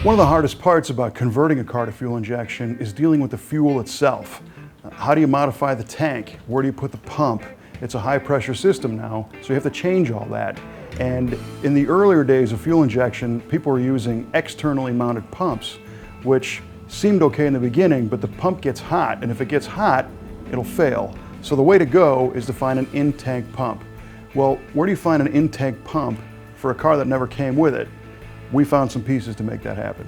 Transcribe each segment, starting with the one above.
One of the hardest parts about converting a car to fuel injection is dealing with the fuel itself. How do you modify the tank? Where do you put the pump? It's a high pressure system now, so you have to change all that. And in the earlier days of fuel injection, people were using externally mounted pumps, which seemed okay in the beginning, but the pump gets hot, and if it gets hot, it'll fail. So the way to go is to find an in-tank pump. Well, where do you find an in-tank pump for a car that never came with it? We found some pieces to make that happen.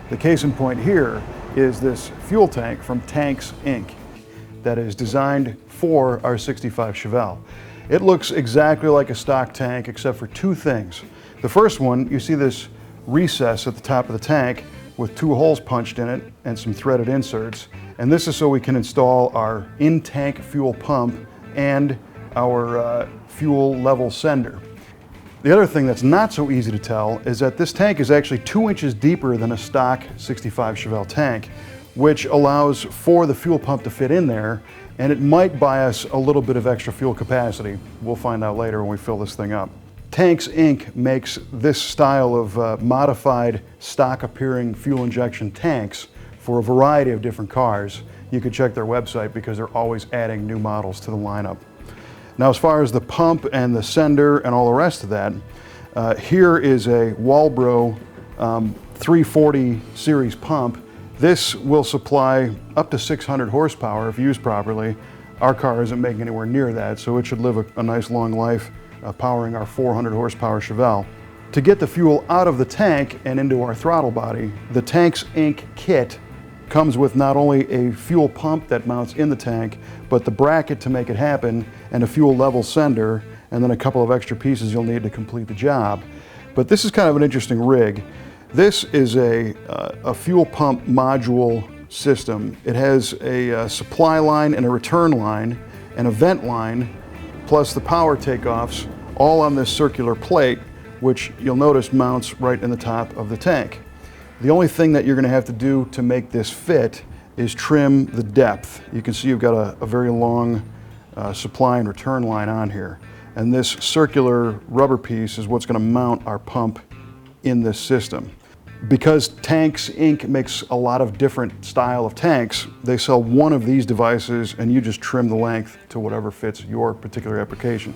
The case in point here is this fuel tank from Tanks Inc. that is designed for our 65 Chevelle. It looks exactly like a stock tank except for two things. The first one, you see this recess at the top of the tank with two holes punched in it and some threaded inserts. And this is so we can install our in-tank fuel pump and our fuel level sender. The other thing that's not so easy to tell is that this tank is actually 2 inches deeper than a stock 65 Chevelle tank, which allows for the fuel pump to fit in there, and it might buy us a little bit of extra fuel capacity. We'll find out later when we fill this thing up. Tanks Inc. makes this style of modified stock appearing fuel injection tanks for a variety of different cars. You can check their website because they're always adding new models to the lineup. Now, as far as the pump and the sender and all the rest of that, here is a Walbro 340 series pump. This will supply up to 600 horsepower if used properly. Our car isn't making anywhere near that, so it should live a nice long life powering our 400 horsepower Chevelle. To get the fuel out of the tank and into our throttle body, the Tanks Inc. kit comes with not only a fuel pump that mounts in the tank, but the bracket to make it happen, and a fuel level sender, and then a couple of extra pieces you'll need to complete the job. But this is kind of an interesting rig. This is a fuel pump module system. It has a supply line and a return line and a vent line, plus the power takeoffs, all on this circular plate, which you'll notice mounts right in the top of the tank. The only thing that you're going to have to do to make this fit is trim the depth. You can see you've got a very long supply and return line on here. And this circular rubber piece is what's going to mount our pump in this system. Because Tanks Inc. makes a lot of different style of tanks, they sell one of these devices and you just trim the length to whatever fits your particular application.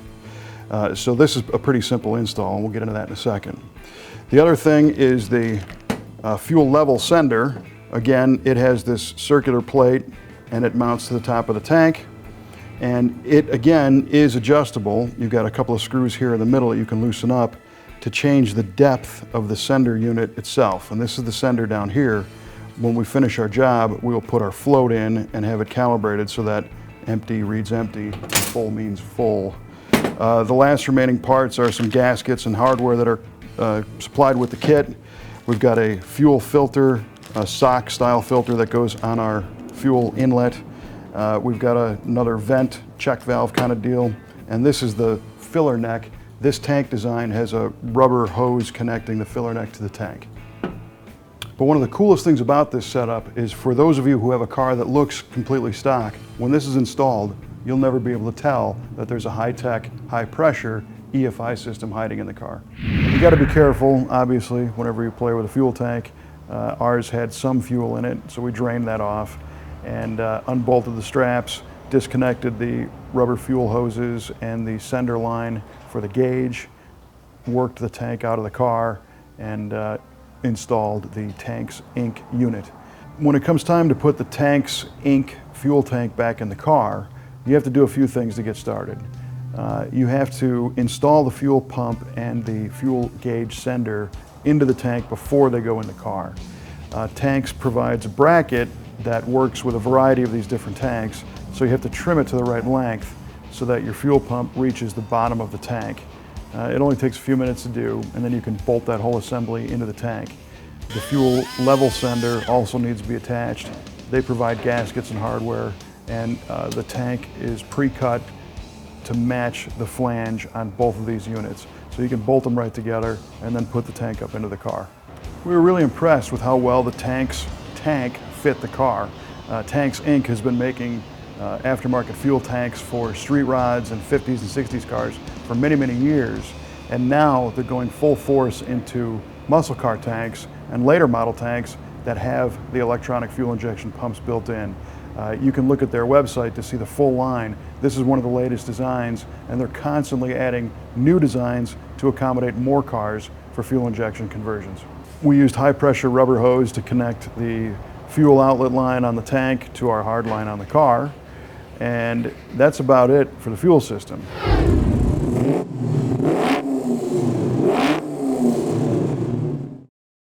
So this is a pretty simple install, and we'll get into that in a second. The other thing is the fuel level sender. Again, it has this circular plate and it mounts to the top of the tank, and it again is adjustable. You've got a couple of screws here in the middle that you can loosen up to change the depth of the sender unit itself. And this is the sender down here. When we finish our job, we'll put our float in and have it calibrated so that empty reads empty and full means full. The last remaining parts are some gaskets and hardware that are supplied with the kit. We've got a fuel filter, a sock style filter that goes on our fuel inlet. We've got another vent check valve kind of deal, and this is the filler neck. This tank design has a rubber hose connecting the filler neck to the tank. But one of the coolest things about this setup is, for those of you who have a car that looks completely stock, when this is installed, you'll never be able to tell that there's a high-tech, high-pressure EFI system hiding in the car. You got to be careful, obviously, whenever you play with a fuel tank. Ours had some fuel in it, so we drained that off and unbolted the straps, disconnected the rubber fuel hoses and the sender line for the gauge, worked the tank out of the car, and installed the Tanks Inc. unit. When it comes time to put the Tanks Inc. fuel tank back in the car, you have to do a few things to get started. You have to install the fuel pump and the fuel gauge sender into the tank before they go in the car. Tanks provides a bracket that works with a variety of these different tanks, so you have to trim it to the right length so that your fuel pump reaches the bottom of the tank. It only takes a few minutes to do, and then you can bolt that whole assembly into the tank. The fuel level sender also needs to be attached. They provide gaskets and hardware, and the tank is pre-cut to match the flange on both of these units. So you can bolt them right together and then put the tank up into the car. We were really impressed with how well the tank fit the car. Tanks Inc. has been making aftermarket fuel tanks for street rods and 50s and 60s cars for many, many years. And now they're going full force into muscle car tanks and later model tanks that have the electronic fuel injection pumps built in. You can look at their website to see the full line. This is one of the latest designs, and they're constantly adding new designs to accommodate more cars for fuel injection conversions. We used high pressure rubber hose to connect the fuel outlet line on the tank to our hard line on the car, and that's about it for the fuel system.